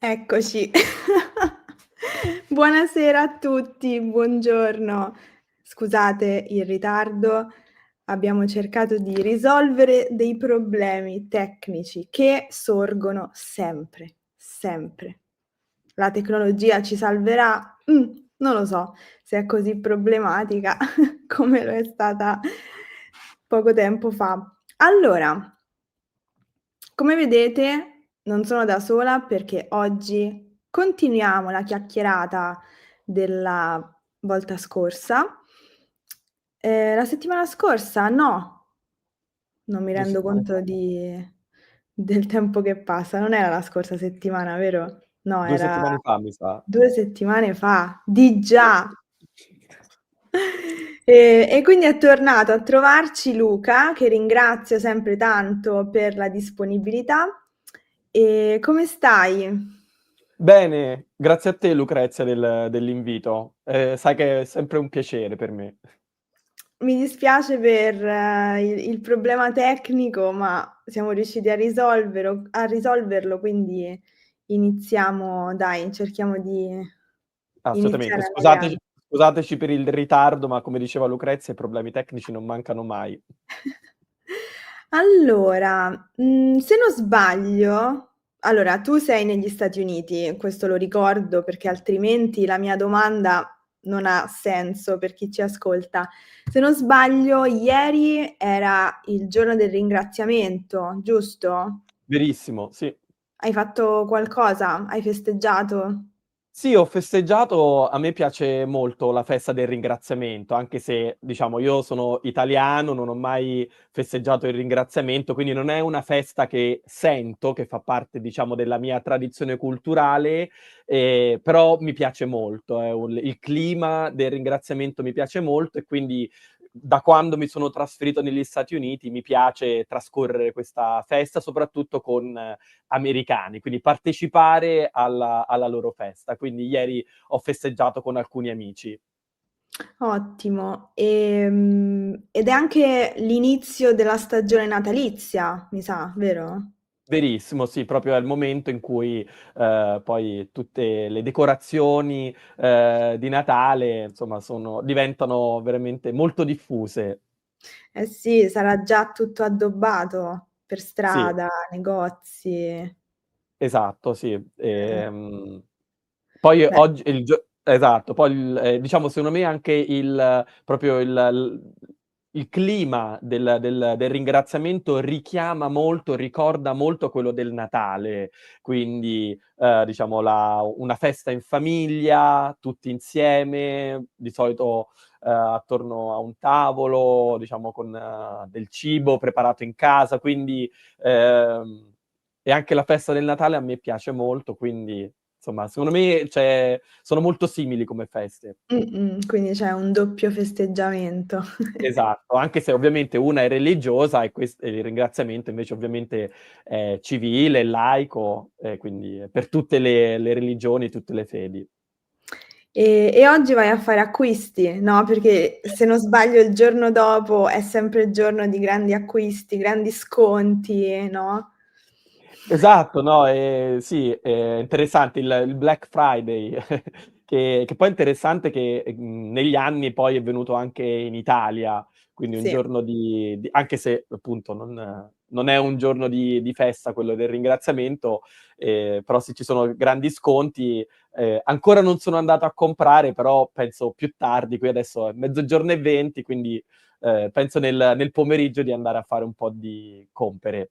Eccoci. Buonasera a tutti, buongiorno. Scusate il ritardo, abbiamo cercato di risolvere dei problemi tecnici che sorgono sempre, sempre. La tecnologia ci salverà? Non lo so se è così problematica come lo è stata poco tempo fa. Allora, come vedete non sono da sola perché oggi continuiamo la chiacchierata della volta scorsa. La settimana scorsa no, non mi 2 rendo settimane conto fa. del tempo che passa. Non era la scorsa settimana, vero? No, 2 era settimane fa mi sa. 2 settimane fa. Di Sì. già! E quindi è tornato a trovarci Luca, che ringrazio sempre tanto per la disponibilità. Come stai? Bene, grazie a te Lucrezia dell'invito. Sai che è sempre un piacere per me. Mi dispiace per il problema tecnico, ma siamo riusciti a risolverlo, quindi iniziamo dai, cerchiamo di Assolutamente. iniziare alla gran Scusateci per il ritardo, ma come diceva Lucrezia, i problemi tecnici non mancano mai. Allora, se non sbaglio allora tu sei negli Stati Uniti, questo lo ricordo perché altrimenti la mia domanda non ha senso per chi ci ascolta. Se non sbaglio ieri era il giorno del ringraziamento, giusto? Verissimo, sì. Hai fatto qualcosa? Hai festeggiato? Sì, ho festeggiato, a me piace molto la festa del ringraziamento, anche se, diciamo, io sono italiano, non ho mai festeggiato il ringraziamento, quindi non è una festa che sento, che fa parte, diciamo, della mia tradizione culturale, però mi piace molto, il clima del ringraziamento mi piace molto e quindi da quando mi sono trasferito negli Stati Uniti mi piace trascorrere questa festa, soprattutto con americani, quindi partecipare alla loro festa. Quindi ieri ho festeggiato con alcuni amici. Ottimo. Ed è anche l'inizio della stagione natalizia, mi sa, vero? Verissimo, sì, proprio è il momento in cui poi tutte le decorazioni di Natale, insomma, diventano veramente molto diffuse. Eh sì, sarà già tutto addobbato per Sì, strada, negozi. esatto, sì. Poi Beh, oggi esatto, poi diciamo secondo me anche il clima del ringraziamento richiama molto, ricorda molto quello del Natale, quindi diciamo una festa in famiglia, tutti insieme, di solito attorno a un tavolo, diciamo con del cibo preparato in casa, quindi e anche la festa del Natale a me piace molto, quindi insomma, secondo me, sono molto simili come feste. quindi c'è un doppio festeggiamento. Esatto, anche se ovviamente una è religiosa e il ringraziamento invece ovviamente è civile, laico, quindi è per tutte le religioni, tutte le fedi. E oggi vai a fare acquisti, no, perché se non sbaglio il giorno dopo è sempre il giorno di grandi acquisti, grandi sconti, no? Esatto, no, sì, è interessante il Black Friday, che poi è interessante che, negli anni poi è venuto anche in Italia, quindi un Sì. giorno anche se appunto non è un giorno di festa quello del ringraziamento, però sì, ci sono grandi sconti. Ancora non sono andato a comprare, però penso più tardi, qui adesso è 12:20, quindi, penso nel pomeriggio di andare a fare un po' di compere.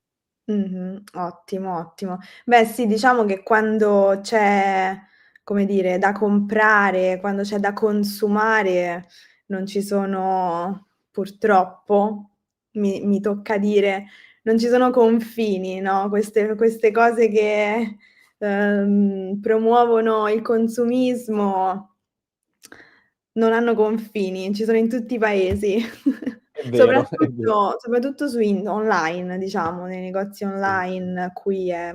Ottimo, ottimo. Beh sì, diciamo che quando c'è, come dire, da comprare, quando c'è da consumare, non ci sono purtroppo, mi tocca dire, non ci sono confini, no, queste cose che, promuovono il consumismo non hanno confini, ci sono in tutti i paesi. È vero, è vero. Soprattutto su online, diciamo, nei negozi Sì, online qui è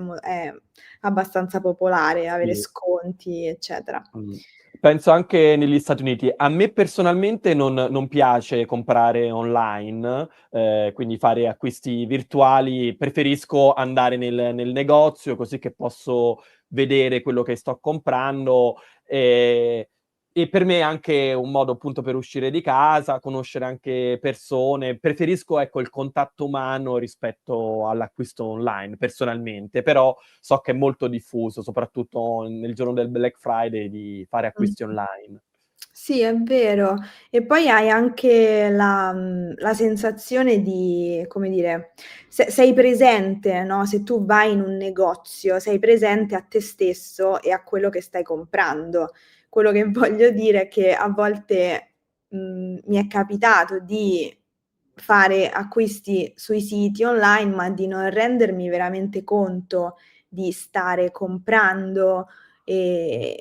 abbastanza popolare avere sì. sconti, eccetera. Mh. penso anche negli Stati Uniti. A me personalmente non piace comprare online, quindi fare acquisti virtuali. Preferisco andare nel negozio così che posso vedere quello che sto comprando. E per me è anche un modo appunto per uscire di casa, conoscere anche persone. Preferisco, ecco, il contatto umano rispetto all'acquisto online, personalmente, però so che è molto diffuso, soprattutto nel giorno del Black Friday, di fare acquisti Mh-mh. online. Sì, è vero. E poi hai anche la sensazione di, come dire, sei presente, no, se tu vai in un negozio, sei presente a te stesso e a quello che stai comprando. Quello che voglio dire è che a volte, mi è capitato di fare acquisti sui siti online, ma di non rendermi veramente conto di stare comprando, ehm,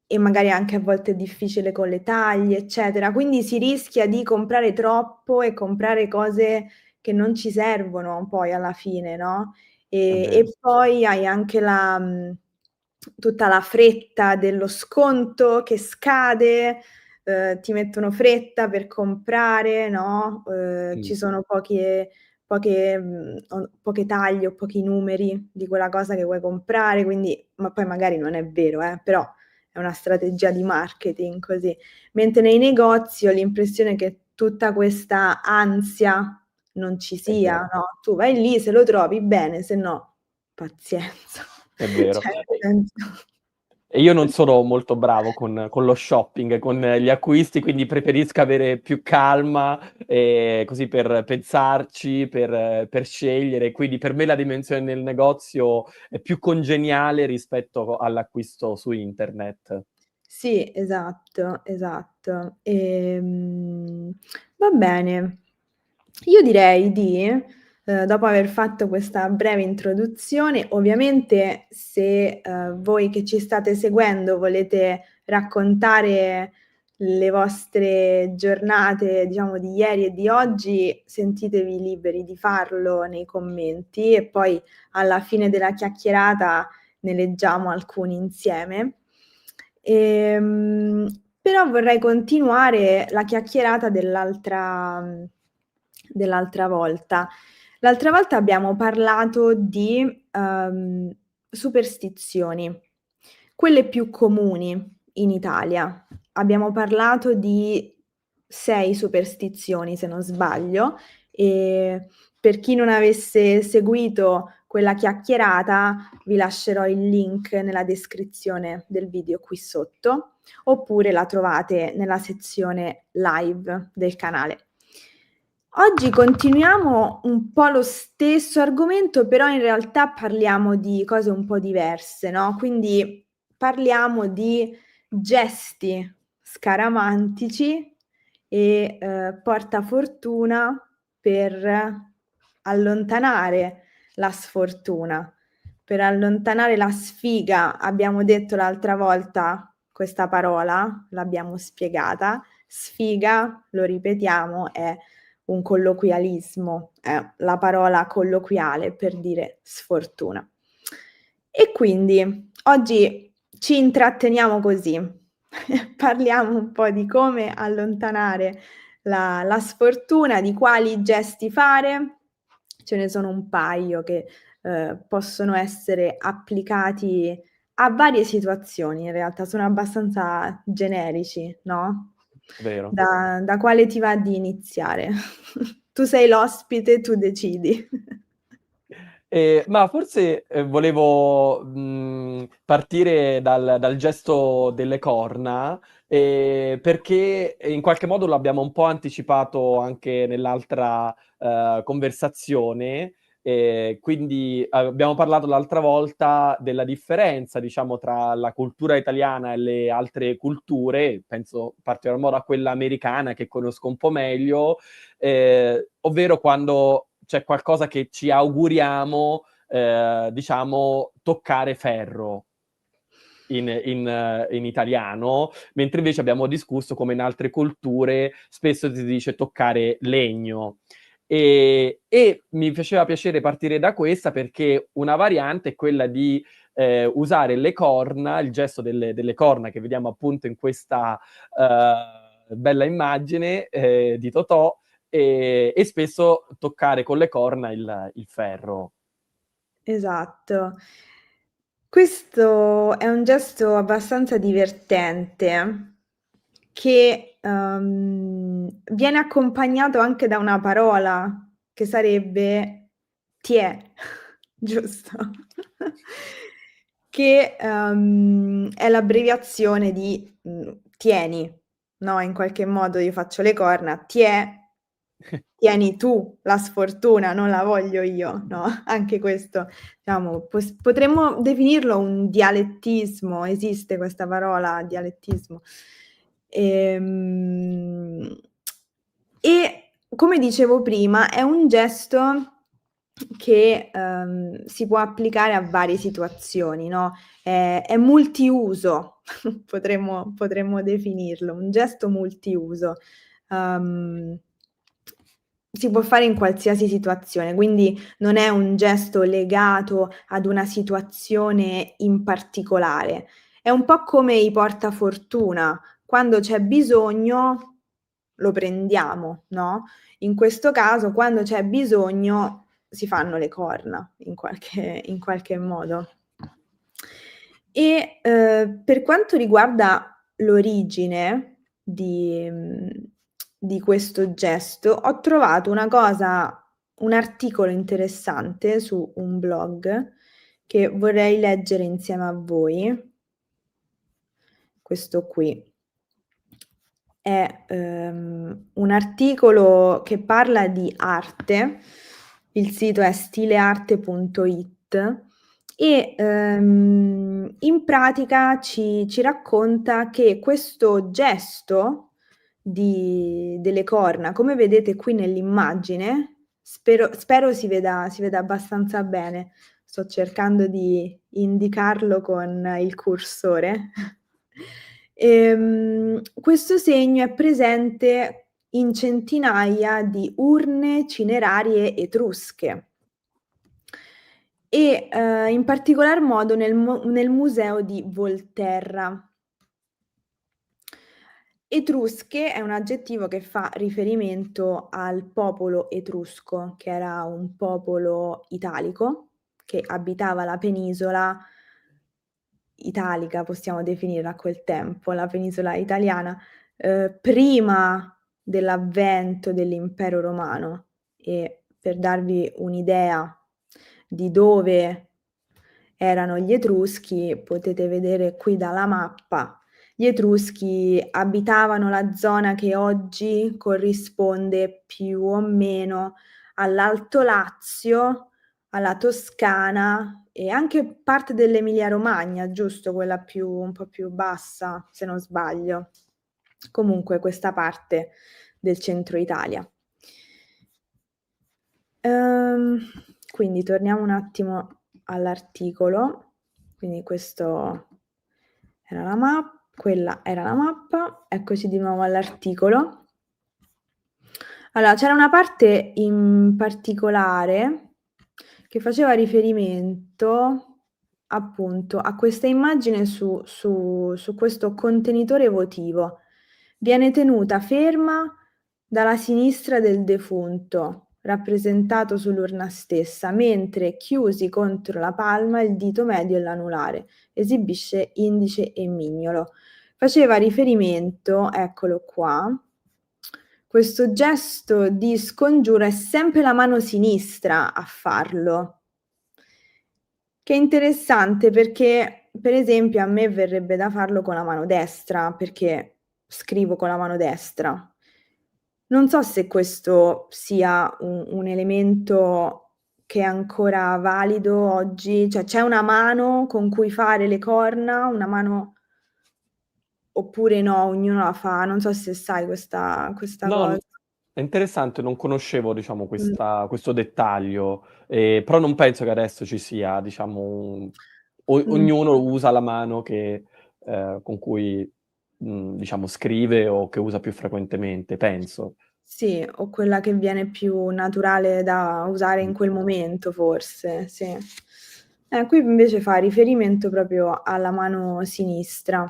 e magari anche a volte è difficile con le taglie, eccetera. Quindi si rischia di comprare troppo e comprare cose che non ci servono poi alla fine, no, È vero. e poi hai anche tutta la fretta dello sconto che scade, ti mettono fretta per comprare, no, Mh. ci sono poche taglie o pochi numeri di quella cosa che vuoi comprare, quindi ma poi magari non è vero, però è una strategia di marketing così. Mentre nei negozi ho l'impressione che tutta questa ansia non ci È sia, vero, no, tu vai lì, se lo trovi bene, se no pazienza. è vero. Cioè nel senso E io non sono molto bravo con lo shopping, con gli acquisti, quindi preferisco avere più calma, così per pensarci, per scegliere. Quindi per me la dimensione del negozio è più congeniale rispetto all'acquisto su internet. sì, esatto, esatto. Va bene. Io direi di, dopo aver fatto questa breve introduzione, ovviamente se, voi che ci state seguendo volete raccontare le vostre giornate, diciamo, di ieri e di oggi, sentitevi liberi di farlo nei commenti e poi alla fine della chiacchierata ne leggiamo alcuni insieme. Ehm, Però vorrei continuare la chiacchierata dell'altra volta. L'altra volta abbiamo parlato di, superstizioni, quelle più comuni in Italia. Abbiamo parlato di 6 superstizioni, se non sbaglio, e per chi non avesse seguito quella chiacchierata, vi lascerò il link nella descrizione del video qui sotto, oppure la trovate nella sezione live del canale. Oggi continuiamo un po' lo stesso argomento, però in realtà parliamo di cose un po' diverse, no, quindi parliamo di gesti scaramantici e, portafortuna per allontanare la sfortuna, per allontanare la sfiga. Abbiamo detto l'altra volta questa parola, l'abbiamo spiegata. Sfiga, lo ripetiamo, è un colloquialismo, è la parola colloquiale per dire sfortuna. E quindi oggi ci intratteniamo così, parliamo un po' di come allontanare la sfortuna, di quali gesti fare. Ce ne sono un paio che, possono essere applicati a varie situazioni in realtà, sono abbastanza generici, no, Vero. da quale ti va di iniziare? Tu sei l'ospite, tu decidi. Ma forse, volevo, partire dal gesto delle corna, perché in qualche modo l'abbiamo un po' anticipato anche nell'altra, conversazione. Quindi abbiamo parlato l'altra volta della differenza, diciamo, tra la cultura italiana e le altre culture, penso in particolar modo a quella americana che conosco un po' meglio, ovvero quando c'è qualcosa che ci auguriamo, diciamo, toccare ferro in italiano, mentre invece abbiamo discusso come in altre culture spesso si dice toccare legno. E mi faceva piacere partire da questa perché una variante è quella di usare le corna, il gesto delle corna che vediamo appunto in questa bella immagine di Totò, e spesso toccare con le corna il ferro. Esatto. Questo è un gesto abbastanza divertente che viene accompagnato anche da una parola che sarebbe tiè, giusto? Che è l'abbreviazione di tieni, no? In qualche modo io faccio le corna, tiè, tieni tu la sfortuna, non la voglio io, no? Anche questo, diciamo, potremmo definirlo un dialettismo, esiste questa parola, dialettismo. E come dicevo prima, è un gesto che si può applicare a varie situazioni, no? È multiuso, potremmo definirlo, un gesto multiuso. Si può fare in qualsiasi situazione, quindi non è un gesto legato ad una situazione in particolare. È un po' come i portafortuna, quando c'è bisogno lo prendiamo, no? In questo caso, quando c'è bisogno, si fanno le corna in qualche modo. E per quanto riguarda l'origine di questo gesto, ho trovato un articolo interessante su un blog che vorrei leggere insieme a voi. Questo qui. È un articolo che parla di arte, il sito è stilearte.it e in pratica ci racconta che questo gesto delle corna, come vedete qui nell'immagine, spero si veda abbastanza bene, sto cercando di indicarlo con il cursore. Questo segno è presente in centinaia di urne cinerarie etrusche e in particolar modo nel museo di Volterra. Etrusche è un aggettivo che fa riferimento al popolo etrusco, che era un popolo italico che abitava la penisola italica, possiamo definirla a quel tempo, la penisola italiana, prima dell'avvento dell'Impero Romano. E per darvi un'idea di dove erano gli Etruschi, potete vedere qui dalla mappa. Gli Etruschi abitavano la zona che oggi corrisponde più o meno all'Alto Lazio, alla Toscana e anche parte dell'Emilia Romagna, giusto? Quella un po' più bassa, se non sbaglio. Comunque questa parte del centro Italia. Quindi torniamo un attimo all'articolo. Quindi questo era la mappa, quella era la mappa. Eccoci di nuovo all'articolo. Allora, c'era una parte in particolare che faceva riferimento appunto a questa immagine su questo contenitore votivo. Viene tenuta ferma dalla sinistra del defunto, rappresentato sull'urna stessa, mentre chiusi contro la palma il dito medio e l'anulare, esibisce indice e mignolo. Faceva riferimento, eccolo qua, questo gesto di scongiuro è sempre la mano sinistra a farlo. Che è interessante perché, per esempio, a me verrebbe da farlo con la mano destra, perché scrivo con la mano destra. Non so se questo sia un elemento che è ancora valido oggi, cioè c'è una mano con cui fare le corna, una mano oppure no, ognuno la fa. Non so se sai questa No, cosa. è interessante, non conoscevo, diciamo, Mh. questo dettaglio, però non penso che adesso ci sia, diciamo, Mh. ognuno usa la mano con cui, diciamo, scrive o che usa più frequentemente, penso. Sì, o quella che viene più naturale da usare in quel momento forse, sì. Qui invece fa riferimento proprio alla mano sinistra.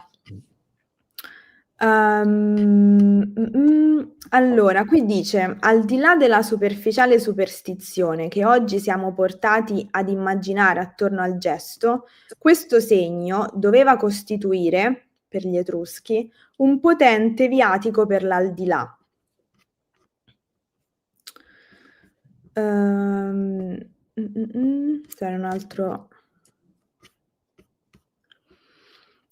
Allora, qui dice: "Al di là della superficiale superstizione che oggi siamo portati ad immaginare attorno al gesto, questo segno doveva costituire, per gli Etruschi, un potente viatico per l'aldilà". C'era un altro.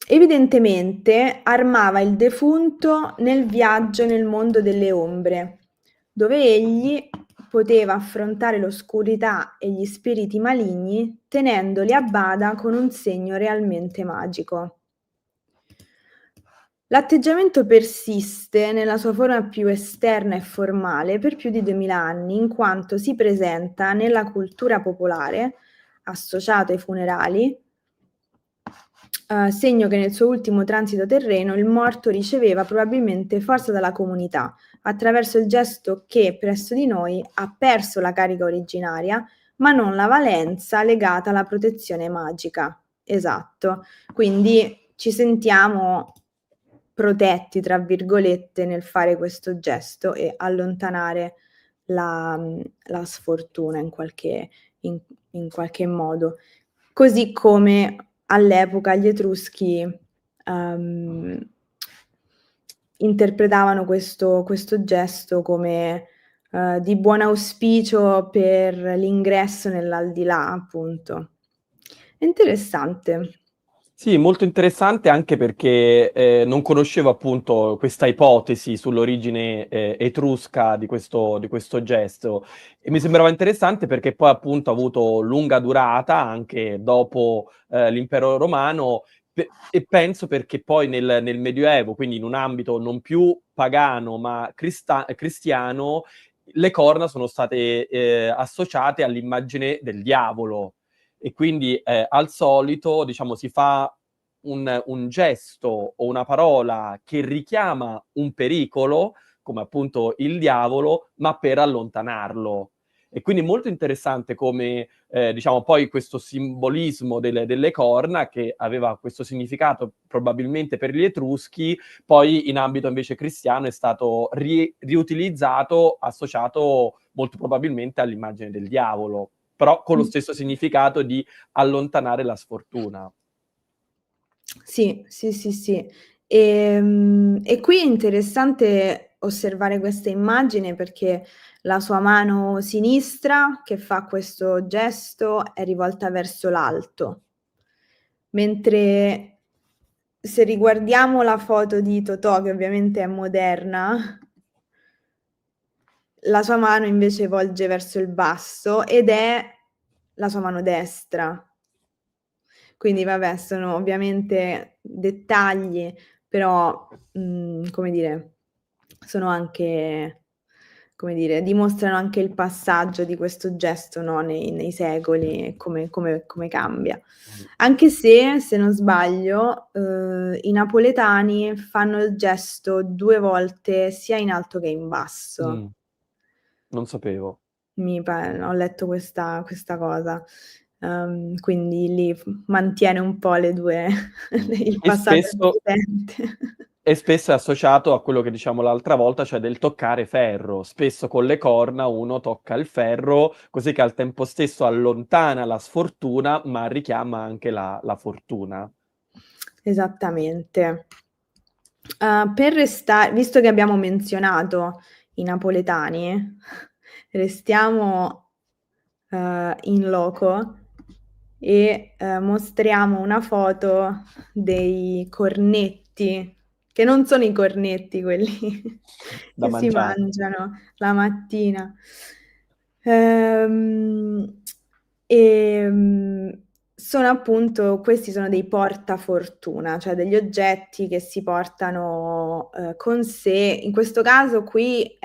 Evidentemente armava il defunto nel viaggio nel mondo delle ombre, dove egli poteva affrontare l'oscurità e gli spiriti maligni tenendoli a bada con un segno realmente magico. L'atteggiamento persiste nella sua forma più esterna e formale per più di 2000 anni, in quanto si presenta nella cultura popolare, associato ai funerali, segno che nel suo ultimo transito terreno il morto riceveva probabilmente forza dalla comunità, attraverso il gesto che presso di noi ha perso la carica originaria, ma non la valenza legata alla protezione magica. Esatto. Quindi ci sentiamo protetti, tra virgolette, nel fare questo gesto e allontanare la sfortuna in qualche modo. Così come all'epoca gli Etruschi interpretavano questo gesto come di buon auspicio per l'ingresso nell'aldilà, appunto. È interessante. Sì, molto interessante anche perché non conoscevo appunto questa ipotesi sull'origine etrusca di questo gesto e mi sembrava interessante perché poi appunto ha avuto lunga durata anche dopo l'impero romano e penso perché poi nel Medioevo, quindi in un ambito non più pagano ma cristiano, le corna sono state associate all'immagine del diavolo e quindi al solito, diciamo, si fa un gesto o una parola che richiama un pericolo, come appunto il diavolo, ma per allontanarlo. E quindi molto interessante come, diciamo, poi questo simbolismo delle corna, che aveva questo significato probabilmente per gli Etruschi, poi in ambito invece cristiano è stato riutilizzato, associato molto probabilmente all'immagine del diavolo, però con lo stesso significato di allontanare la sfortuna. Sì, sì, sì, sì. E qui è interessante osservare questa immagine perché la sua mano sinistra che fa questo gesto è rivolta verso l'alto, mentre se riguardiamo la foto di Totò, che ovviamente è moderna, la sua mano invece volge verso il basso ed è la sua mano destra. Quindi vabbè, sono ovviamente dettagli, però, come dire, sono anche come dire, dimostrano anche il passaggio di questo gesto, no, nei secoli e come cambia. Anche se non sbaglio, i napoletani fanno il gesto 2 volte sia in alto che in basso. Mh, non sapevo. Ho letto questa cosa. Quindi lì mantiene un po' le 2 Mh. il E passato e il spesso presente. e spesso è associato a quello che diciamo l'altra volta, cioè del toccare ferro. Spesso con le corna uno tocca il ferro, così che al tempo stesso allontana la sfortuna, ma richiama anche la fortuna. Esattamente. Per visto che abbiamo menzionato i napoletani, restiamo, in loco e, mostriamo una foto dei cornetti, che non sono i cornetti quelli Da che si mangiare. mangiano la mattina. Ehm, ehm, sono appunto questi sono dei portafortuna, cioè degli oggetti che si portano, con sé. In questo caso qui,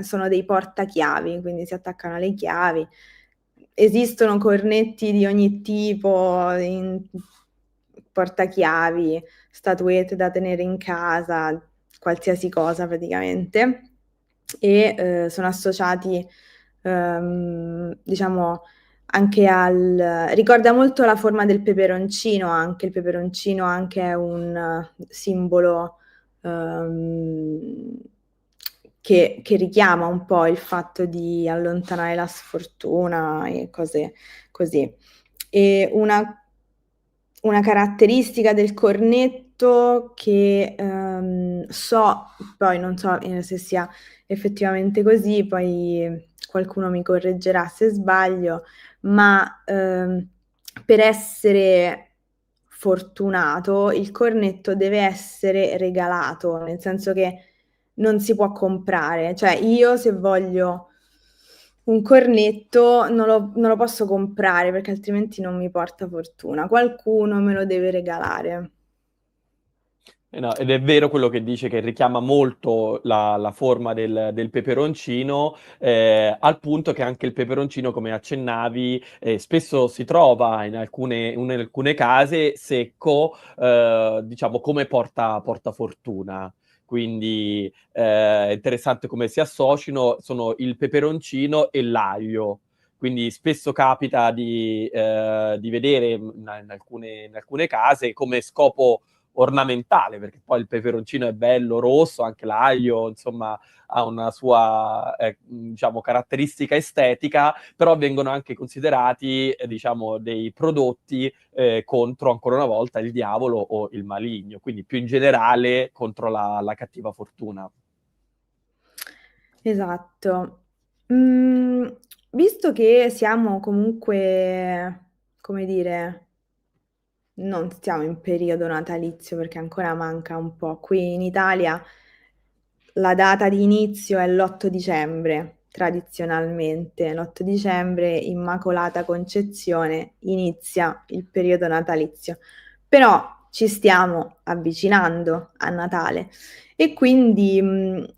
sono dei portachiavi, quindi si attaccano alle chiavi. Esistono cornetti di ogni tipo, portachiavi, statuette da tenere in casa, qualsiasi cosa praticamente. e sono associati, diciamo, anche al ricorda molto la forma del peperoncino anche, il peperoncino anche è un simbolo, uhm, che richiama un po' il fatto di allontanare la sfortuna e cose così. E una caratteristica del cornetto che, so, poi non so, se sia effettivamente così, poi qualcuno mi correggerà se sbaglio, ma, per essere fortunato il cornetto deve essere regalato, nel senso che non si può comprare. Cioè io se voglio un cornetto non lo posso comprare perché altrimenti non mi porta fortuna. Qualcuno me lo deve regalare. No, ed è vero quello che dice, che richiama molto la forma del peperoncino, al punto che anche il peperoncino, come accennavi, spesso si trova in alcune case secco, diciamo come porta fortuna. Quindi è interessante come si associno, sono il peperoncino e l'aglio. Quindi spesso capita di vedere in alcune case come scopo ornamentale, perché poi il peperoncino è bello rosso, anche l'aglio, insomma, ha una sua, diciamo, caratteristica estetica, però vengono anche considerati, diciamo, dei prodotti contro, ancora una volta, il diavolo o il maligno, quindi più in generale contro la cattiva fortuna. Esatto. Visto che siamo comunque, come dire, non stiamo in periodo natalizio perché ancora manca un po'. Qui in Italia la data di inizio è l'8 dicembre, tradizionalmente. L'8 dicembre, Immacolata Concezione, inizia il periodo natalizio. Però ci stiamo avvicinando a Natale e quindi,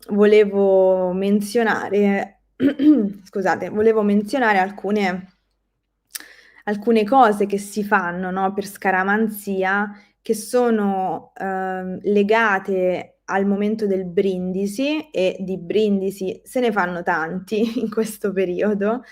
volevo menzionare volevo menzionare alcune cose che si fanno, no, per scaramanzia che sono, legate al momento del brindisi e di brindisi se ne fanno tanti in questo periodo,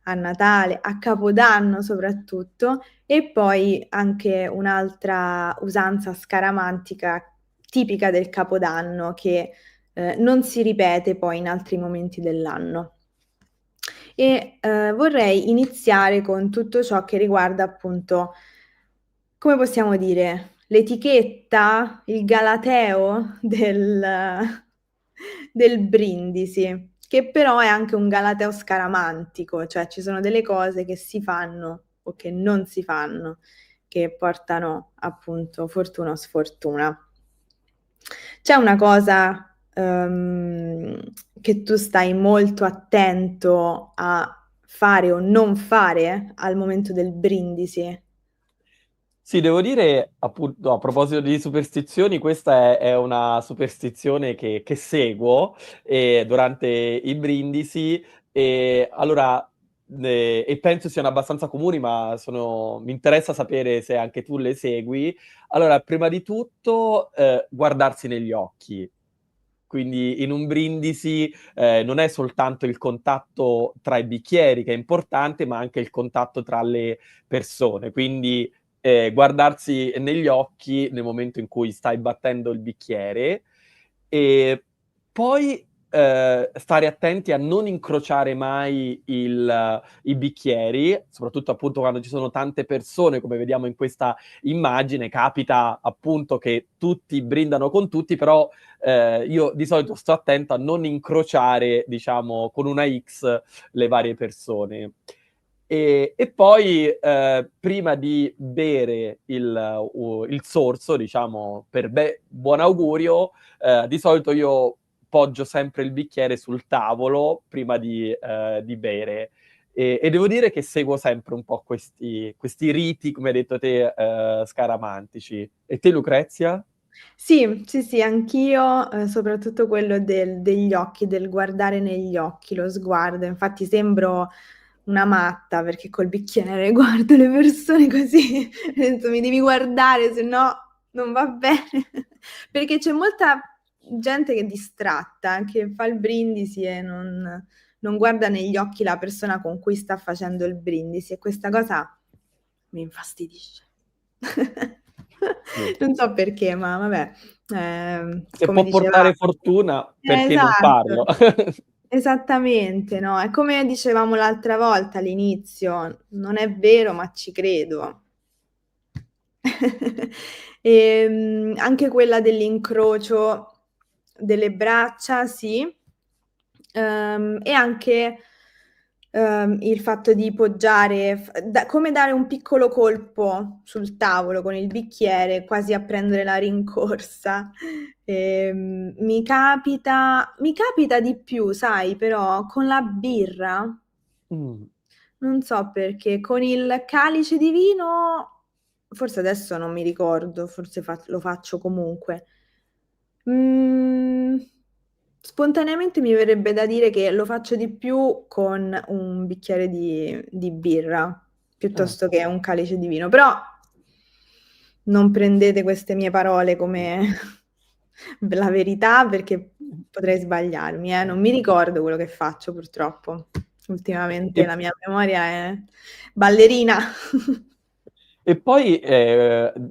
a Natale, a Capodanno soprattutto, e poi anche un'altra usanza scaramantica tipica del Capodanno che, non si ripete poi in altri momenti dell'anno. E, vorrei iniziare con tutto ciò che riguarda appunto, come possiamo dire, l'etichetta, il galateo del brindisi, che però è anche un galateo scaramantico, cioè ci sono delle cose che si fanno o che non si fanno, che portano appunto fortuna o sfortuna. C'è una cosa, che tu stai molto attento a fare o non fare al momento del brindisi? Sì, devo dire, appunto, a proposito di superstizioni, questa è una superstizione che seguo durante i brindisi. E allora, e penso siano abbastanza comuni, ma mi interessa sapere se anche tu le segui. Allora, prima di tutto, guardarsi negli occhi. Quindi in un brindisi non è soltanto il contatto tra i bicchieri che è importante, ma anche il contatto tra le persone. Quindi guardarsi negli occhi nel momento in cui stai battendo il bicchiere, e poi stare attenti a non incrociare mai i bicchieri, soprattutto appunto quando ci sono tante persone, come vediamo in questa immagine. Capita appunto che tutti brindano con tutti, però io di solito sto attento a non incrociare, diciamo, con una X le varie persone. E poi, prima di bere il sorso, diciamo, per buon augurio, di solito io poggio sempre il bicchiere sul tavolo prima di bere. E devo dire che seguo sempre un po' questi riti, come hai detto te, scaramantici. E te, Lucrezia? Sì, sì, sì, anch'io, soprattutto quello degli occhi, del guardare negli occhi, lo sguardo. Infatti sembro una matta perché col bicchiere guardo le persone così, penso: "Mi devi guardare, se no non va bene." Perché c'è molta gente che è distratta, che fa il brindisi e non guarda negli occhi la persona con cui sta facendo il brindisi, e questa cosa mi infastidisce. Sì. Non so perché, ma vabbè, Se come può portare dicevamo. fortuna, perché non Esatto, farlo? esattamente, no? È come dicevamo l'altra volta all'inizio, non è vero, ma ci credo. Anche quella dell'incrocio delle braccia, sì. E anche il fatto di poggiare, come dare un piccolo colpo sul tavolo con il bicchiere, quasi a prendere la rincorsa. Mi capita di più, sai, però con la birra. Mm. Non so perché, con il calice di vino, forse adesso non mi ricordo, forse lo faccio comunque. Mm, Spontaneamente mi verrebbe da dire che lo faccio di più con un bicchiere di birra Ah. piuttosto che un calice di vino, però non prendete queste mie parole come la verità, perché potrei sbagliarmi, eh. Non mi ricordo quello che faccio purtroppo. Ultimamente E, la mia memoria è ballerina. e poi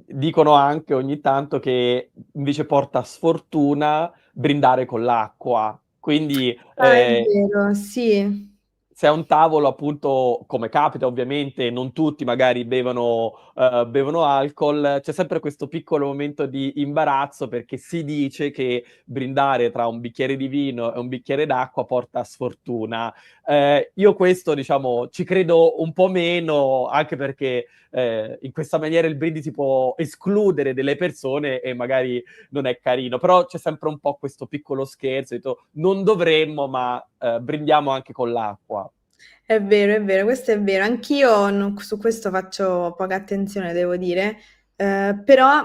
dicono anche ogni tanto che invece porta sfortuna brindare con l'acqua. Quindi Ah, è vero, sì. se è un tavolo, appunto, come capita ovviamente, non tutti magari bevono alcol, c'è sempre questo piccolo momento di imbarazzo perché si dice che brindare tra un bicchiere di vino e un bicchiere d'acqua porta sfortuna. Io questo, diciamo, ci credo un po' meno, anche perché in questa maniera il brindisi può escludere delle persone e magari non è carino, però c'è sempre un po' questo piccolo scherzo, detto, non dovremmo, ma brindiamo anche con l'acqua. È vero, questo è vero. Anch'io su questo faccio poca attenzione, devo dire. Però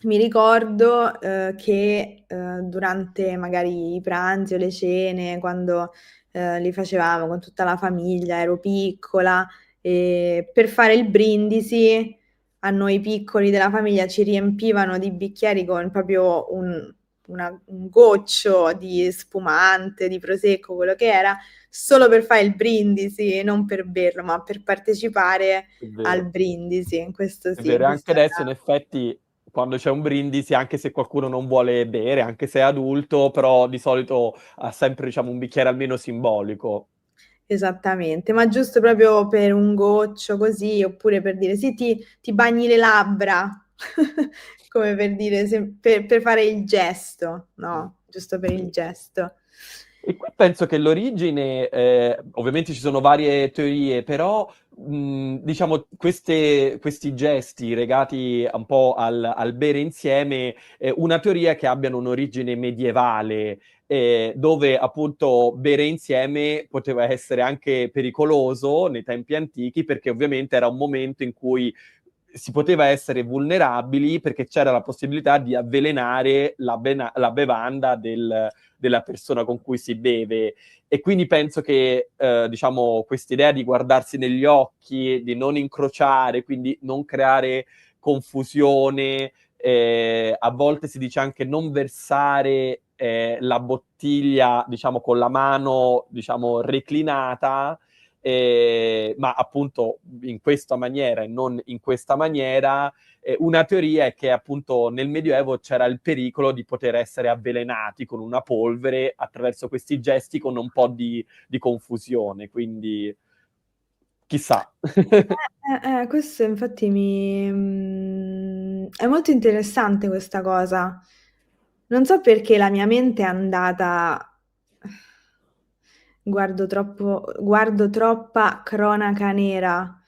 mi ricordo che durante magari i pranzi o le cene, quando li facevamo con tutta la famiglia, ero piccola, e per fare il brindisi a noi piccoli della famiglia ci riempivano di bicchieri con proprio un goccio di spumante, di prosecco, quello che era, solo per fare il brindisi, non per berlo, ma per partecipare È al vero. brindisi. Questo È sì, vero, e anche questa adesso in effetti quando c'è un brindisi, anche se qualcuno non vuole bere, anche se è adulto, però di solito ha sempre, diciamo, un bicchiere almeno simbolico. esattamente, ma giusto proprio per un goccio così, oppure per dire sì, ti bagni le labbra, come per dire, per fare il gesto, no? Giusto per il Sì. gesto. E qui penso che l'origine, ovviamente ci sono varie teorie, però diciamo questi gesti legati un po' al bere insieme, una teoria è che abbiano un'origine medievale, dove appunto bere insieme poteva essere anche pericoloso nei tempi antichi, perché ovviamente era un momento in cui si poteva essere vulnerabili perché c'era la possibilità di avvelenare la bevanda della persona con cui si beve. E quindi penso che, diciamo, quest'idea di guardarsi negli occhi, di non incrociare, quindi non creare confusione, a volte si dice anche non versare la bottiglia, diciamo, con la mano, diciamo, reclinata, ma appunto in questa maniera e non in questa maniera. Una teoria è che appunto nel Medioevo c'era il pericolo di poter essere avvelenati con una polvere attraverso questi gesti con un po' di confusione, quindi chissà. Questo infatti è molto interessante questa cosa. Non so perché la mia mente è andata. Guardo troppa cronaca nera.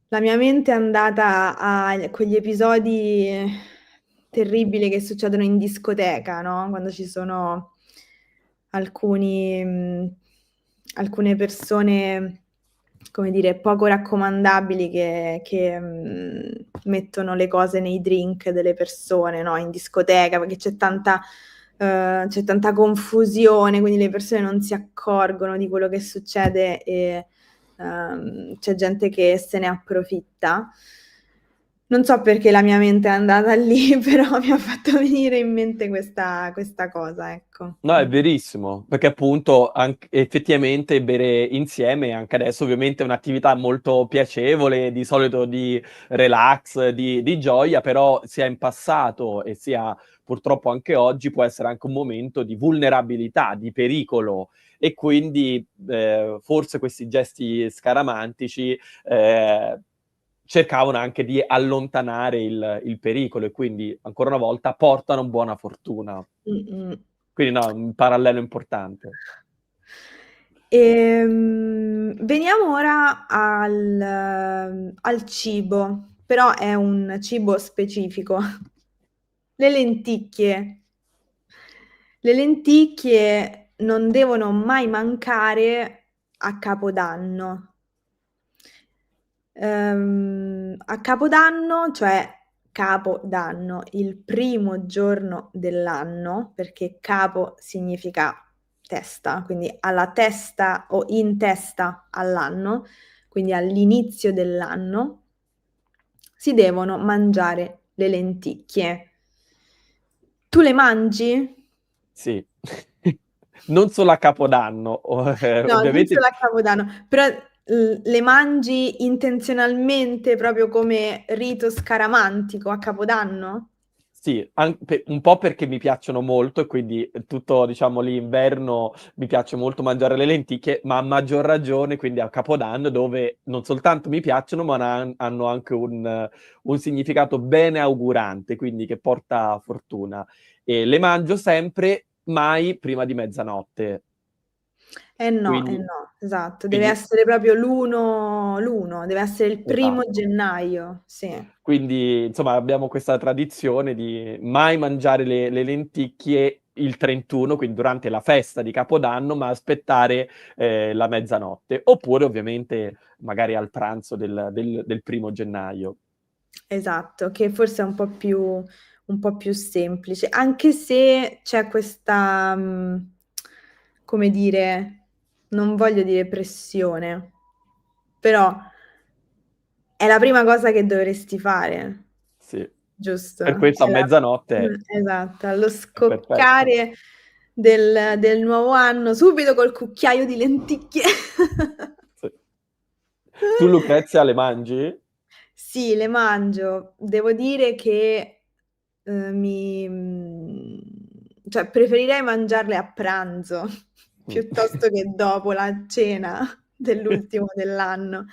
La mia mente è andata a quegli episodi terribili che succedono in discoteca, no? Quando ci sono alcuni, alcune persone, come dire, poco raccomandabili che mettono le cose nei drink delle persone, no? In discoteca, perché c'è tanta confusione, quindi le persone non si accorgono di quello che succede e c'è gente che se ne approfitta. Non so perché la mia mente è andata lì, però mi ha fatto venire in mente questa cosa, ecco. No, è verissimo, perché appunto effettivamente bere insieme, anche adesso ovviamente è un'attività molto piacevole, di solito di relax, di gioia, però sia in passato e sia purtroppo anche oggi può essere anche un momento di vulnerabilità, di pericolo e quindi forse questi gesti scaramantici cercavano anche di allontanare il pericolo e quindi ancora una volta portano buona fortuna. Mh-mh. Quindi no, un parallelo importante. Veniamo ora al cibo, però è un cibo specifico. Le lenticchie. Le lenticchie non devono mai mancare a Capodanno. A Capodanno, cioè Capodanno, il primo giorno dell'anno, perché capo significa testa, quindi alla testa o in testa all'anno, quindi all'inizio dell'anno, si devono mangiare le lenticchie. Tu le mangi? Sì. Non solo a Capodanno, No, non ovviamente solo a Capodanno, però le mangi intenzionalmente proprio come rito scaramantico a Capodanno? sì, un po' perché mi piacciono molto e quindi tutto, diciamo, l'inverno mi piace molto mangiare le lenticchie, ma a maggior ragione quindi a Capodanno dove non soltanto mi piacciono, ma hanno anche un significato beneaugurante, quindi che porta fortuna. E le mangio sempre, mai prima di mezzanotte. Eh Quindi, no, esatto, deve quindi essere proprio l'1, deve essere il primo esatto. gennaio, sì. Quindi, insomma, abbiamo questa tradizione di mai mangiare le lenticchie il 31, quindi durante la festa di Capodanno, ma aspettare la mezzanotte. Oppure, ovviamente, magari al pranzo del 1° gennaio. Esatto, che forse è un po' più semplice, anche se c'è questa, come dire, non voglio dire pressione, però è la prima cosa che dovresti fare, Sì. giusto? Per questo a mezzanotte Esatto, allo è perfetto. scoccare del nuovo anno, subito col cucchiaio di lenticchie. Sì. Tu Lucrezia le mangi? Sì, le mangio. Devo dire che, cioè preferirei mangiarle a pranzo Mh. piuttosto che dopo la cena dell'ultimo dell'anno.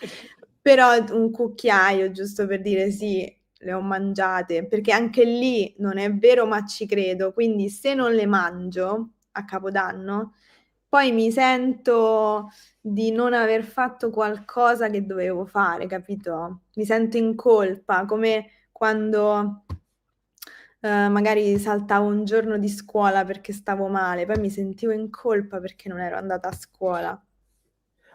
Però un cucchiaio, giusto per dire: "Sì, le ho mangiate", perché anche lì non è vero, ma ci credo. Quindi se non le mangio a Capodanno, poi mi sento di non aver fatto qualcosa che dovevo fare, capito? Mi sento in colpa, come quando, magari saltavo un giorno di scuola perché stavo male, poi mi sentivo in colpa perché non ero andata a scuola.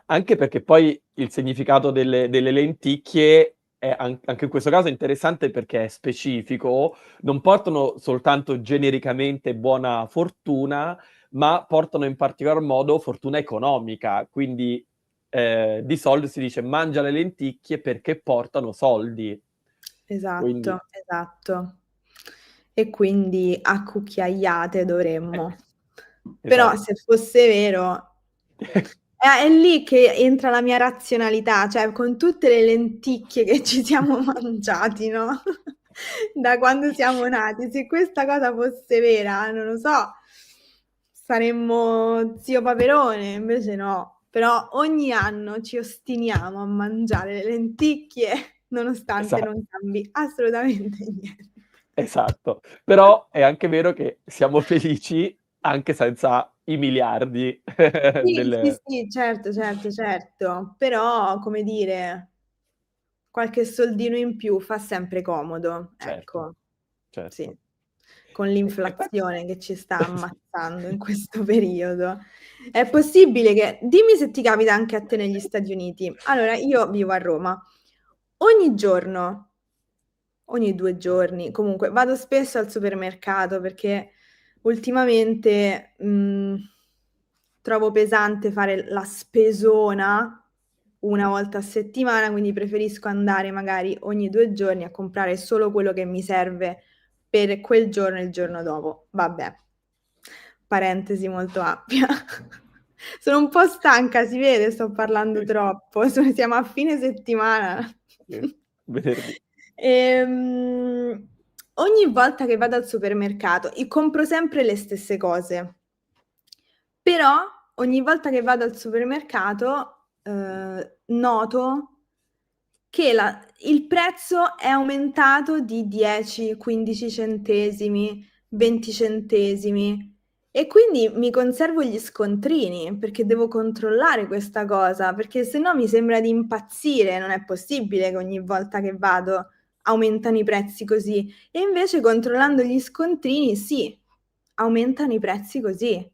Anche perché poi il significato delle lenticchie è anche in questo caso è interessante perché è specifico, non portano soltanto genericamente buona fortuna, ma portano in particolar modo fortuna economica. Quindi, di solito si dice: "Mangia le lenticchie perché portano soldi". Quindi Esatto, esatto. E quindi a cucchiaiate dovremmo. Però esatto. se fosse vero è lì che entra la mia razionalità, cioè con tutte le lenticchie che ci siamo mangiati, no, da quando siamo nati, se questa cosa fosse vera, non lo so, saremmo Zio Paperone, invece no. Però ogni anno ci ostiniamo a mangiare le lenticchie nonostante Esa non cambi assolutamente niente. esatto. Però è anche vero che siamo felici anche senza i miliardi Sì, sì, del sì, certo, certo, certo, però come dire, qualche soldino in più fa sempre comodo, certo, ecco. Sì, certo. con E poi l'inflazione che ci sta ammazzando in questo periodo. È possibile che dimmi se ti capita anche a te negli Stati Uniti. Allora, io vivo a Roma. Ogni giorno, ogni 2 giorni, comunque vado spesso al supermercato perché ultimamente, trovo pesante fare la spesona una volta a settimana, quindi preferisco andare magari ogni 2 giorni a comprare solo quello che mi serve per quel giorno e il giorno dopo. Vabbè, parentesi molto ampia. Sono un po' stanca, si vede, sto parlando troppo. Siamo a fine settimana. Venerdì. Ogni volta che vado al supermercato, compro sempre le stesse cose. Però ogni volta che vado al supermercato, noto che il prezzo è aumentato di 10, 15 centesimi, 20 centesimi e quindi mi conservo gli scontrini perché devo controllare questa cosa, perché se no mi sembra di impazzire, non è possibile che ogni volta che vado aumentano i prezzi così. E invece controllando gli scontrini, sì, aumentano i prezzi così.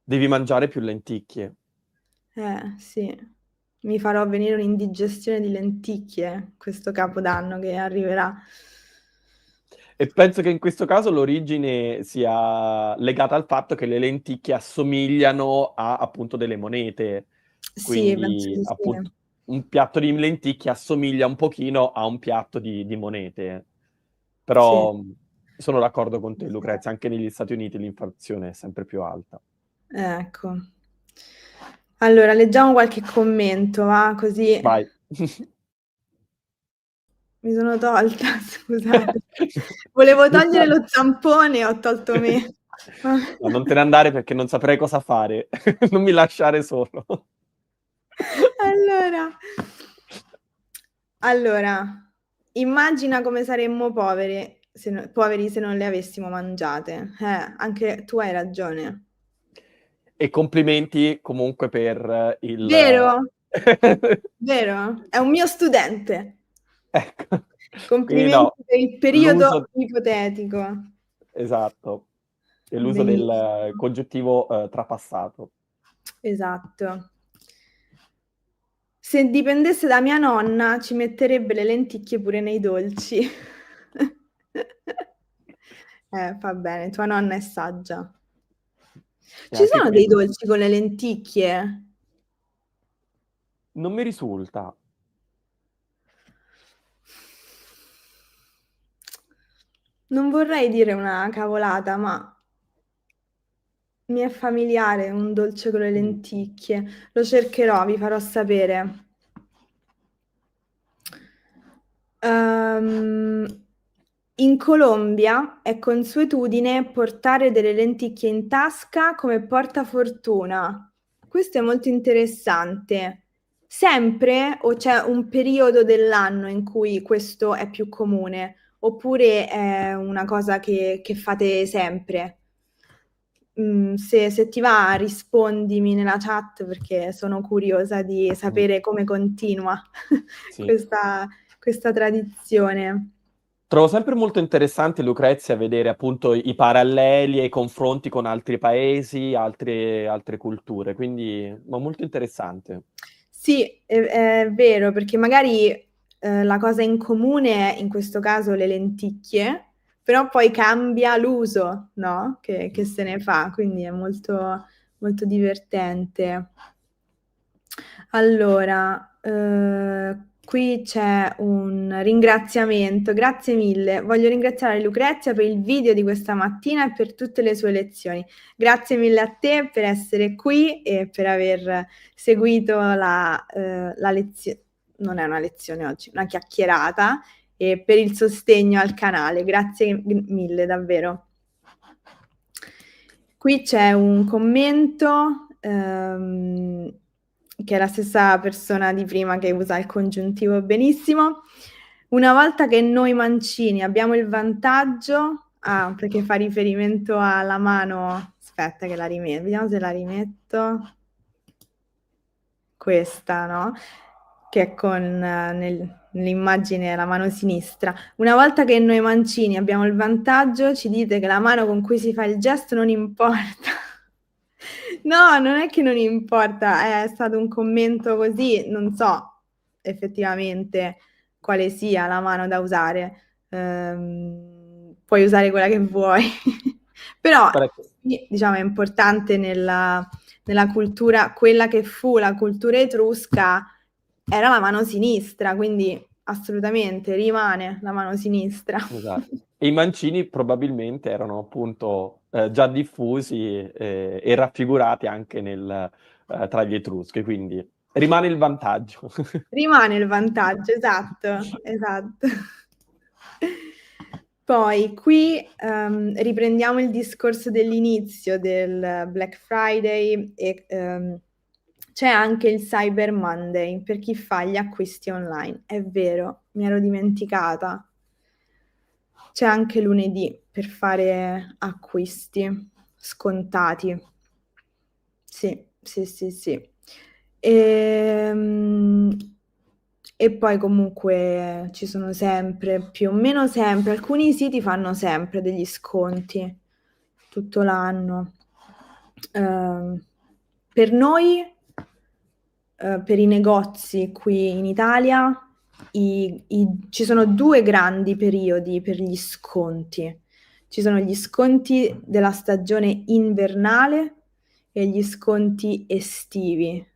Devi mangiare più lenticchie. Sì, mi farò venire un'indigestione di lenticchie questo Capodanno che arriverà. E penso che in questo caso l'origine sia legata al fatto che le lenticchie assomigliano a appunto delle monete. Sì, penso Quindi di appunto sì. un piatto di lenticchie assomiglia un pochino a un piatto di monete. Sì. Però sono d'accordo con te, Lucrezia, anche negli Stati Uniti l'inflazione è sempre più alta. Ecco. Allora, leggiamo qualche commento, va? Così Vai. mi sono tolta, scusate. Volevo togliere lo zampone, ho tolto me. No, non te ne andare perché non saprei cosa fare. Non mi lasciare solo. Allora, immagina come saremmo poveri se non le avessimo mangiate. Anche tu hai ragione. E complimenti comunque per il... Vero? Vero? È un mio studente. Ecco, quindi no, Complimenti per il periodo l'uso... ipotetico. Esatto, e l'uso del Benissimo. congiuntivo trapassato. Esatto. Se dipendesse da mia nonna, ci metterebbe le lenticchie pure nei dolci. Va bene, tua nonna è saggia. E Ci anche sono dei quello. dolci con le lenticchie? Non mi risulta. Non vorrei dire una cavolata, ma mi è familiare un dolce con le Mm. lenticchie. Lo cercherò, vi farò sapere. In Colombia è consuetudine portare delle lenticchie in tasca come portafortuna. Questo è molto interessante. Sempre o c'è un periodo dell'anno in cui questo è più comune, oppure è una cosa che fate sempre? Se ti va, rispondimi nella chat perché sono curiosa di Mm. sapere come continua Sì. questa tradizione. Trovo sempre molto interessante, Lucrezia, vedere appunto i paralleli e i confronti con altri paesi, altre culture, quindi ma molto interessante. Sì, è vero, perché magari la cosa in comune è in questo caso le lenticchie, però poi cambia l'uso, no? Che se ne fa, quindi è molto, molto divertente. Allora, qui c'è un ringraziamento. Grazie mille. Voglio ringraziare Lucrezia per il video di questa mattina e per tutte le sue lezioni. Grazie mille a te per essere qui e per aver seguito la lezione. Non è una lezione oggi, una chiacchierata e per il sostegno al canale. Grazie mille, davvero. Qui c'è un commento che è la stessa persona di prima che usa il congiuntivo benissimo. Una volta che noi mancini abbiamo il vantaggio, perché fa riferimento alla mano, aspetta che la rimetto, vediamo se la rimetto, questa, no? Che è con nell'immagine la mano sinistra. Una volta che noi mancini abbiamo il vantaggio, ci dite che la mano con cui si fa il gesto non importa. No, non è che non importa, è stato un commento così, non so effettivamente quale sia la mano da usare. Puoi usare quella che vuoi, però Parecchio. diciamo è importante nella cultura, quella che fu la cultura etrusca, era la mano sinistra, quindi assolutamente rimane la mano sinistra. Esatto. E i mancini probabilmente erano appunto già diffusi e raffigurati anche tra gli Etruschi, quindi rimane il vantaggio. Rimane il vantaggio, esatto, esatto. Poi qui riprendiamo il discorso dell'inizio del Black Friday e c'è anche il Cyber Monday per chi fa gli acquisti online. È vero, mi ero dimenticata. C'è anche lunedì per fare acquisti scontati. Sì, sì, sì, sì. E poi comunque ci sono sempre, più o meno sempre, alcuni siti fanno sempre degli sconti tutto l'anno. Per noi, per i negozi qui in Italia, ci sono due grandi periodi per gli sconti. Ci sono gli sconti della stagione invernale e gli sconti estivi.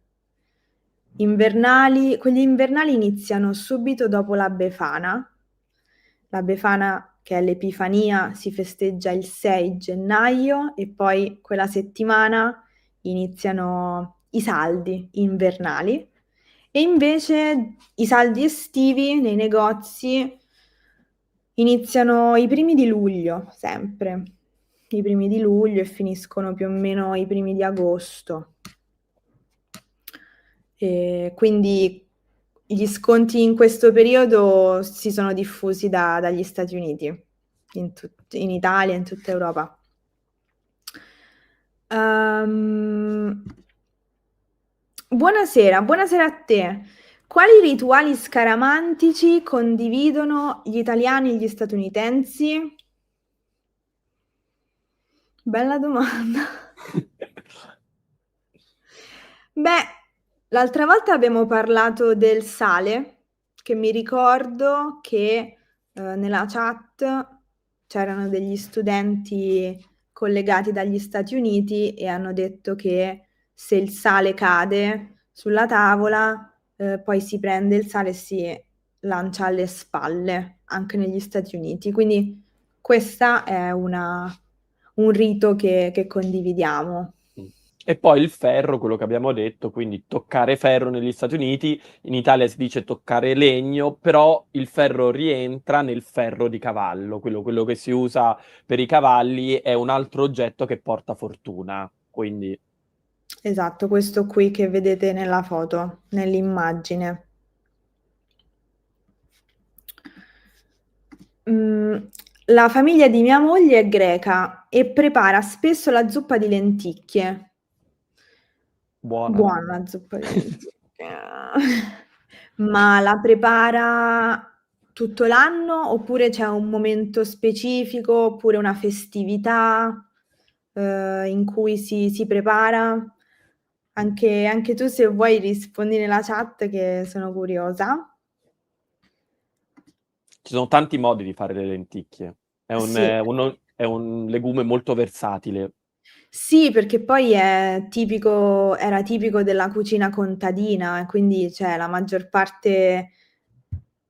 Quelli invernali iniziano subito dopo la Befana. La Befana, che è l'Epifania, si festeggia il 6 gennaio e poi quella settimana iniziano i saldi invernali. E invece i saldi estivi nei negozi iniziano i primi di luglio, sempre. I primi di luglio e finiscono più o meno i primi di agosto. E quindi gli sconti in questo periodo si sono diffusi dagli Stati Uniti, in Italia, in tutta Europa. Buonasera, buonasera a te. Quali rituali scaramantici condividono gli italiani e gli statunitensi? Bella domanda. Beh, l'altra volta abbiamo parlato del sale, che mi ricordo che nella chat c'erano degli studenti collegati dagli Stati Uniti e hanno detto che se il sale cade sulla tavola, poi si prende il sale e si lancia alle spalle, anche negli Stati Uniti. Quindi questo è un rito che condividiamo. E poi il ferro, quello che abbiamo detto, quindi toccare ferro negli Stati Uniti, in Italia si dice toccare legno, però il ferro rientra nel ferro di cavallo, quello che si usa per i cavalli è un altro oggetto che porta fortuna, quindi Esatto, questo qui che vedete nella foto, nell'immagine. La famiglia di mia moglie è greca e prepara spesso la zuppa di lenticchie. buona. Buona la zuppa di lenticchie. Ma la prepara tutto l'anno oppure c'è un momento specifico oppure una festività in cui si prepara? Anche tu se vuoi rispondi nella chat che sono curiosa. Ci sono tanti modi di fare le lenticchie. Sì. È un legume molto versatile. Sì, perché poi era tipico della cucina contadina, quindi cioè, la maggior parte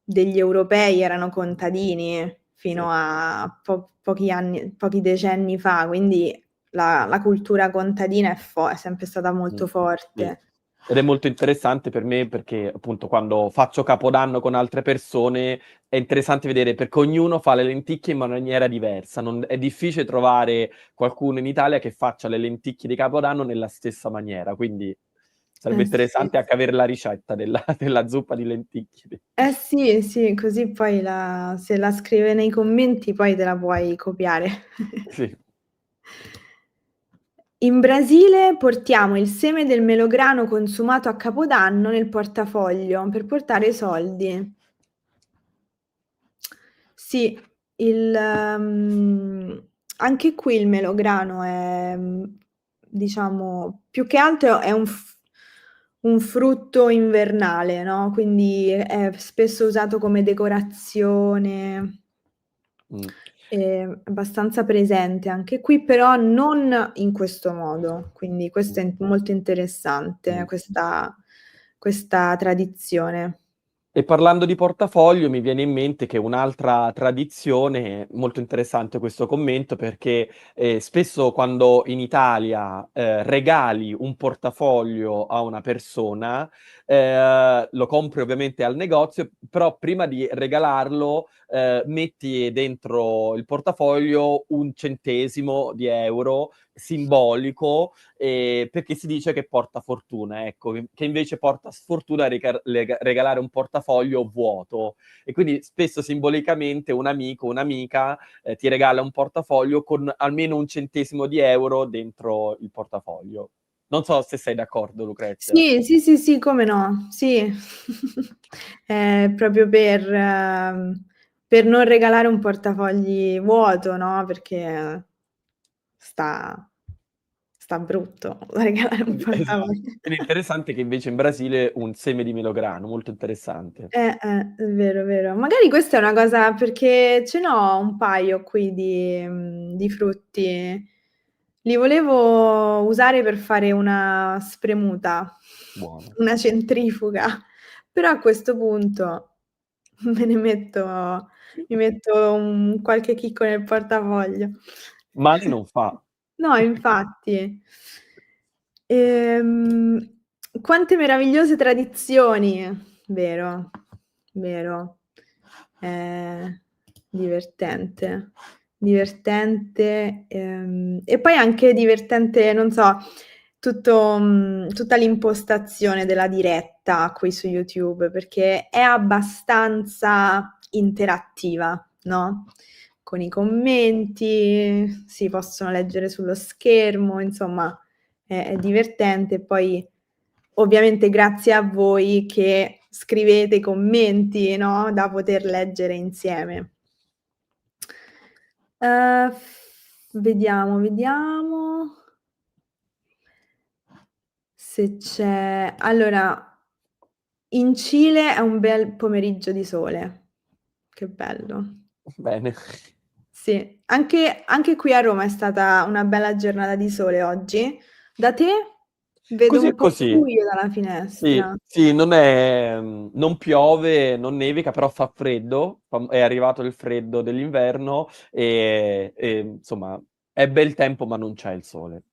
degli europei erano contadini Sì. fino a pochi decenni fa, quindi la cultura contadina è sempre stata Mh. molto Sì. forte. Ed è molto interessante per me perché, appunto, quando faccio Capodanno con altre persone è interessante vedere perché ognuno fa le lenticchie in maniera diversa. È difficile trovare qualcuno in Italia che faccia le lenticchie di Capodanno nella stessa maniera, quindi sarebbe Sì. interessante anche avere la ricetta della zuppa di lenticchie. Eh sì, sì, così poi se la scrive nei commenti poi te la puoi copiare. Sì. In Brasile portiamo il seme del melograno consumato a Capodanno nel portafoglio per portare i soldi. Sì, anche qui il melograno è, diciamo, più che altro è un frutto invernale, no? Quindi è spesso usato come decorazione. Mh. abbastanza presente anche qui, però non in questo modo. Quindi questo è molto interessante, Mh. questa tradizione. E parlando di portafoglio mi viene in mente che un'altra tradizione molto interessante questo commento perché, spesso quando in Italia, regali un portafoglio a una persona, lo compri ovviamente al negozio, però prima di regalarlo, metti dentro il portafoglio 1 centesimo di euro simbolico, perché si dice che porta fortuna, ecco, che invece porta sfortuna regalare un portafoglio vuoto. E quindi spesso simbolicamente un amico, un'amica, ti regala un portafoglio con almeno 1 centesimo di euro dentro il portafoglio. Non so se sei d'accordo, Lucrezia. Sì, sì, sì, sì, come no, sì. Proprio per non regalare un portafogli vuoto, no, perché sta sta brutto regalare un Esatto. portafoglio. Quindi interessante che invece in Brasile un seme di melograno, molto interessante. È vero, è vero. Magari questa è una cosa perché ce n'ho un paio qui di frutti. Li volevo usare per fare una spremuta, Buono. una centrifuga, però a questo punto me ne metto mi metto un qualche chicco nel portafoglio. Male non fa. No, infatti. Ehm, quante meravigliose tradizioni. Vero, vero. Ehm, divertente. Divertente, e poi anche divertente, non so, tutta l'impostazione della diretta qui su YouTube, perché è abbastanza interattiva, no, con i commenti, si possono leggere sullo schermo, insomma è divertente. E poi ovviamente grazie a voi che scrivete i commenti, no, da poter leggere insieme. Vediamo, vediamo se c'è allora, in Cile è un bel pomeriggio di sole. Che bello. Bene. Sì, anche qui a Roma è stata una bella giornata di sole oggi. Da te? Vedo Così un e po' così. buio dalla Sì, finestra. sì, non piove, non nevica, però fa freddo, è arrivato il freddo dell'inverno e insomma è bel tempo ma non c'è il sole.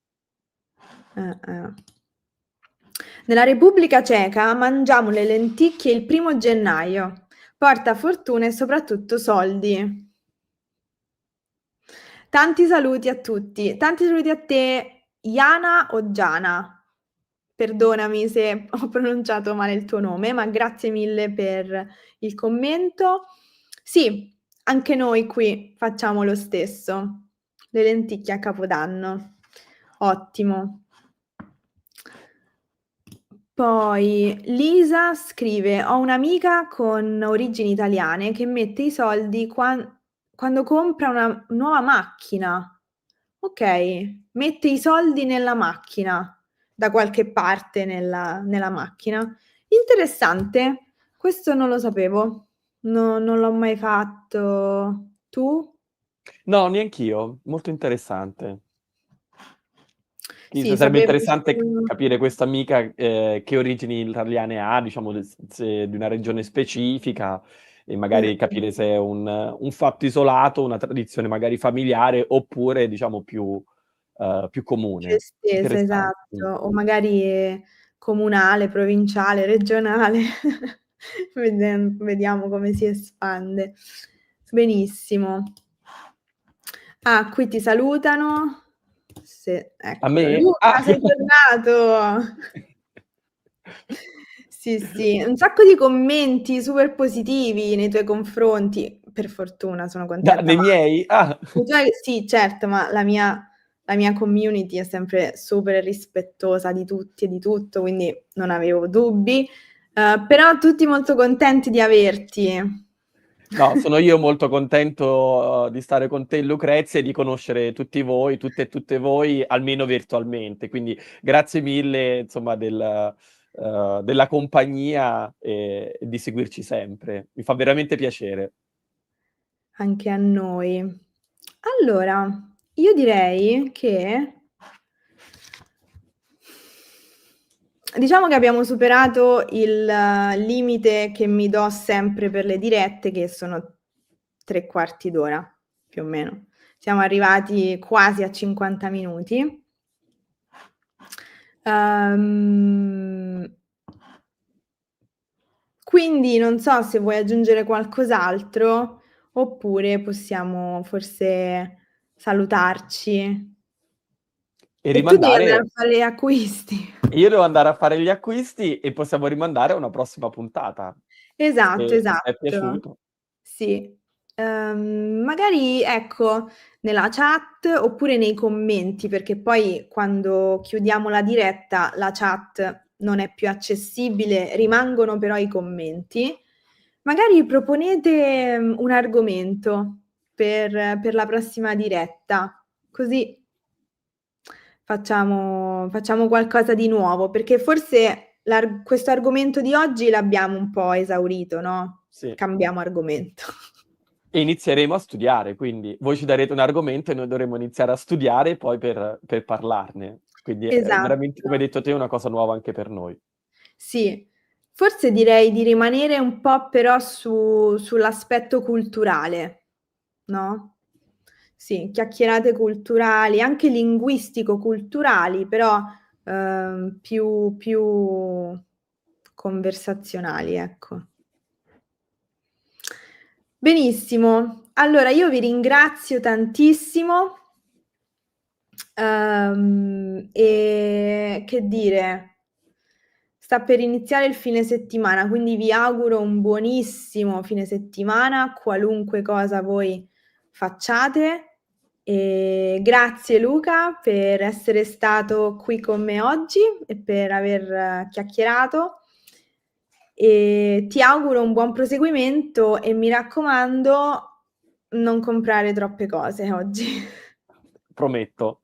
Eh. Nella Repubblica Ceca mangiamo le lenticchie il 1° gennaio. Porta fortuna e soprattutto soldi. Tanti saluti a tutti. Tanti saluti a te, Jana o Giana. Perdonami se ho pronunciato male il tuo nome, ma grazie mille per il commento. Sì, anche noi qui facciamo lo stesso. Le lenticchie a Capodanno. Ottimo. Poi Lisa scrive: "Ho un'amica con origini italiane che mette i soldi quando compra una nuova macchina." Okay, mette i soldi nella macchina, da qualche parte nella macchina. Interessante, questo non lo sapevo. Non l'ho mai fatto. Tu? No, neanch'io, molto interessante. Sì, Sì, sarebbe sapevo interessante solo capire questa amica, che origini italiane ha, diciamo se di una regione specifica e magari capire se è un fatto isolato, una tradizione magari familiare oppure diciamo più più comune. estesa, Interessante. esatto, o magari comunale, provinciale, regionale. Vediamo come si espande. Benissimo. Ah, qui ti salutano. Se A eccolo. me? Ah! Luca, sei tornato! Sì, sì, un sacco di commenti super positivi nei tuoi confronti. Per fortuna, sono Da contenta, dei ma miei? Ah! i tuoi sì, certo, ma la mia community è sempre super rispettosa di tutti e di tutto, quindi non avevo dubbi. Però tutti molto contenti di averti. No, sono io molto contento, di stare con te Lucrezia e di conoscere tutti voi, tutte voi, almeno virtualmente. Quindi grazie mille insomma della compagnia e di seguirci sempre. Mi fa veramente piacere. Anche a noi. Allora, io direi che diciamo che abbiamo superato il limite che mi do sempre per le dirette, che sono 3/4 d'ora, più o meno. Siamo arrivati quasi a 50 minuti. Ehm, quindi non so se vuoi aggiungere qualcos'altro, oppure possiamo forse salutarci. E E tu devi andare rimandare a fare gli acquisti. io devo andare a fare gli acquisti e possiamo rimandare a una prossima puntata, Esatto, se è esatto. piaciuto. Sì. Magari ecco, nella chat oppure nei commenti, perché poi quando chiudiamo la diretta la chat non è più accessibile, rimangono però i commenti. Magari proponete, un argomento per la prossima diretta, così facciamo qualcosa di nuovo, perché forse questo argomento di oggi l'abbiamo un po' esaurito, no, Sì. cambiamo argomento. E inizieremo a studiare, quindi voi ci darete un argomento e noi dovremo iniziare a studiare poi per parlarne. Quindi è veramente, come hai Esatto. detto te, una cosa nuova anche per noi. Sì, forse direi di rimanere un po' però sull'aspetto culturale, no, sì, chiacchierate culturali, anche linguistico-culturali, però, più conversazionali, ecco. Benissimo, allora io vi ringrazio tantissimo, e che dire, sta per iniziare il fine settimana, quindi vi auguro un buonissimo fine settimana, qualunque cosa voi facciate. E grazie Luca per essere stato qui con me oggi e per aver chiacchierato. E ti auguro un buon proseguimento e mi raccomando, non comprare troppe cose oggi. Prometto.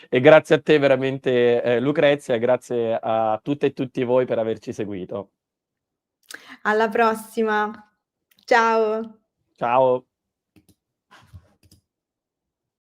E grazie a te veramente, Lucrezia, e grazie a tutte e tutti voi per averci seguito. Alla prossima. Ciao. Ciao.